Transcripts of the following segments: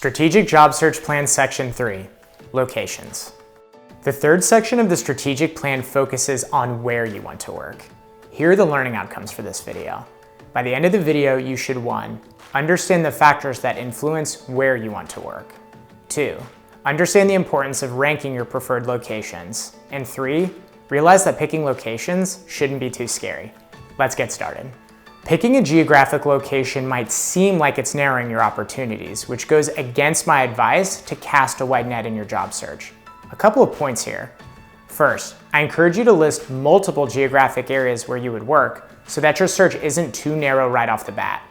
Strategic Job Search Plan Section 3, Locations. The third section of the strategic plan focuses on where you want to work. Here are the learning outcomes for this video. By the end of the video, you should 1. Understand the factors that influence where you want to work. 2. Understand the importance of ranking your preferred locations. And 3. Realize that picking locations shouldn't be too scary. Let's get started. Picking a geographic location might seem like it's narrowing your opportunities, which goes against my advice to cast a wide net in your job search. A couple of points here. First, I encourage you to list multiple geographic areas where you would work so that your search isn't too narrow right off the bat.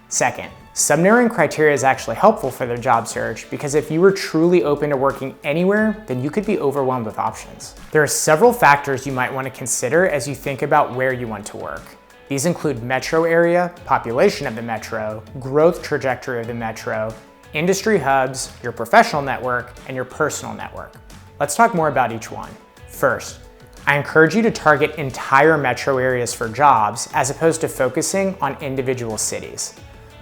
Second, sub-narrowing criteria is actually helpful for the job search because if you were truly open to working anywhere, then you could be overwhelmed with options. There are several factors you might want to consider as you think about where you want to work. These include metro area, population of the metro, growth trajectory of the metro, industry hubs, your professional network, and your personal network. Let's talk more about each one. First, I encourage you to target entire metro areas for jobs as opposed to focusing on individual cities.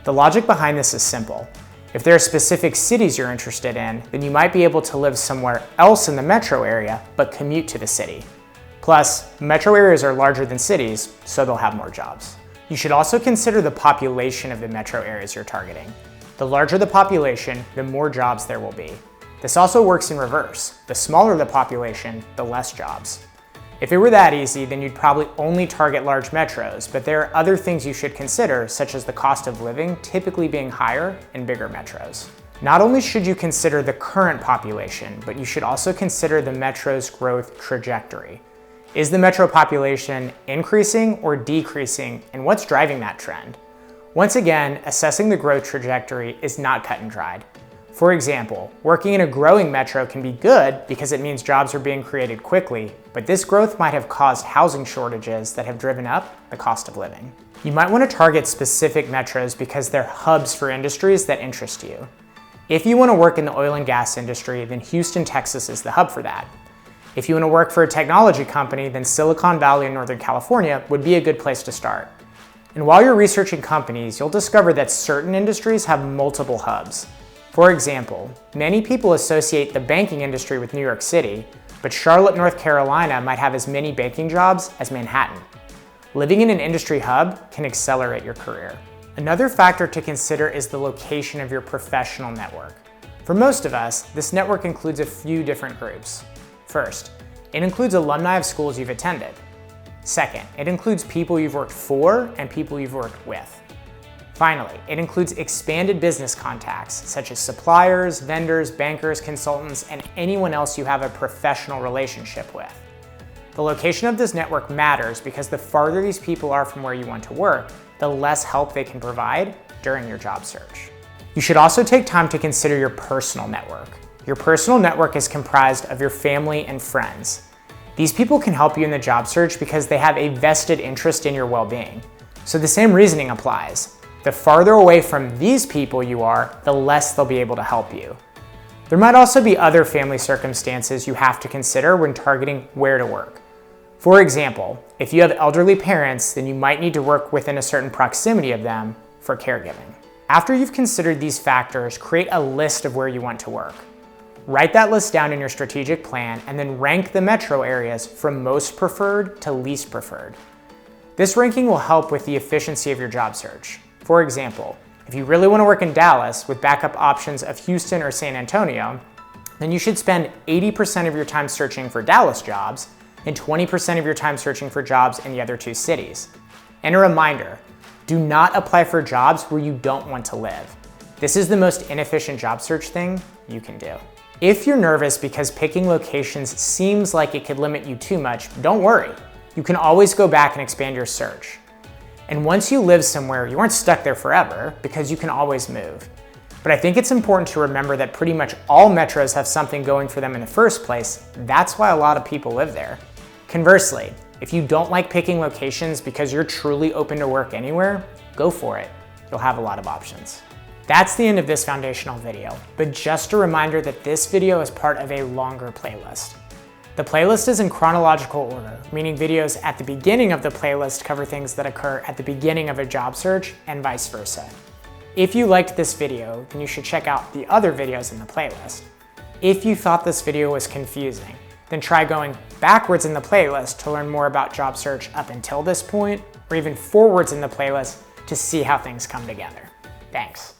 The logic behind this is simple. If there are specific cities you're interested in, then you might be able to live somewhere else in the metro area, but commute to the city. Plus, metro areas are larger than cities, so they'll have more jobs. You should also consider the population of the metro areas you're targeting. The larger the population, the more jobs there will be. This also works in reverse. The smaller the population, the less jobs. If it were that easy, then you'd probably only target large metros, but there are other things you should consider, such as the cost of living typically being higher in bigger metros. Not only should you consider the current population, but you should also consider the metro's growth trajectory. Is the metro population increasing or decreasing, and what's driving that trend? Once again, assessing the growth trajectory is not cut and dried. For example, working in a growing metro can be good because it means jobs are being created quickly, but this growth might have caused housing shortages that have driven up the cost of living. You might want to target specific metros because they're hubs for industries that interest you. If you want to work in the oil and gas industry, then Houston, Texas is the hub for that. If you want to work for a technology company, then Silicon Valley in Northern California would be a good place to start. And while you're researching companies, you'll discover that certain industries have multiple hubs. For example, many people associate the banking industry with New York City, but Charlotte, North Carolina might have as many banking jobs as Manhattan. Living in an industry hub can accelerate your career. Another factor to consider is the location of your professional network. For most of us, this network includes a few different groups. First, it includes alumni of schools you've attended. Second, it includes people you've worked for and people you've worked with. Finally, it includes expanded business contacts, such as suppliers, vendors, bankers, consultants, and anyone else you have a professional relationship with. The location of this network matters because the farther these people are from where you want to work, the less help they can provide during your job search. You should also take time to consider your personal network. Your personal network is comprised of your family and friends. These people can help you in the job search because they have a vested interest in your well-being. So the same reasoning applies. The farther away from these people you are, the less they'll be able to help you. There might also be other family circumstances you have to consider when targeting where to work. For example, if you have elderly parents, then you might need to work within a certain proximity of them for caregiving. After you've considered these factors, create a list of where you want to work. Write that list down in your strategic plan and then rank the metro areas from most preferred to least preferred. This ranking will help with the efficiency of your job search. For example, if you really want to work in Dallas with backup options of Houston or San Antonio, then you should spend 80% of your time searching for Dallas jobs and 20% of your time searching for jobs in the other two cities. And a reminder, do not apply for jobs where you don't want to live. This is the most inefficient job search thing you can do. If you're nervous because picking locations seems like it could limit you too much, don't worry. You can always go back and expand your search. And once you live somewhere, you aren't stuck there forever because you can always move. But I think it's important to remember that pretty much all metros have something going for them in the first place. That's why a lot of people live there. Conversely, if you don't like picking locations because you're truly open to work anywhere, go for it. You'll have a lot of options. That's the end of this foundational video, but just a reminder that this video is part of a longer playlist. The playlist is in chronological order, meaning videos at the beginning of the playlist cover things that occur at the beginning of a job search and vice versa. If you liked this video, then you should check out the other videos in the playlist. If you thought this video was confusing, then try going backwards in the playlist to learn more about job search up until this point, or even forwards in the playlist to see how things come together. Thanks.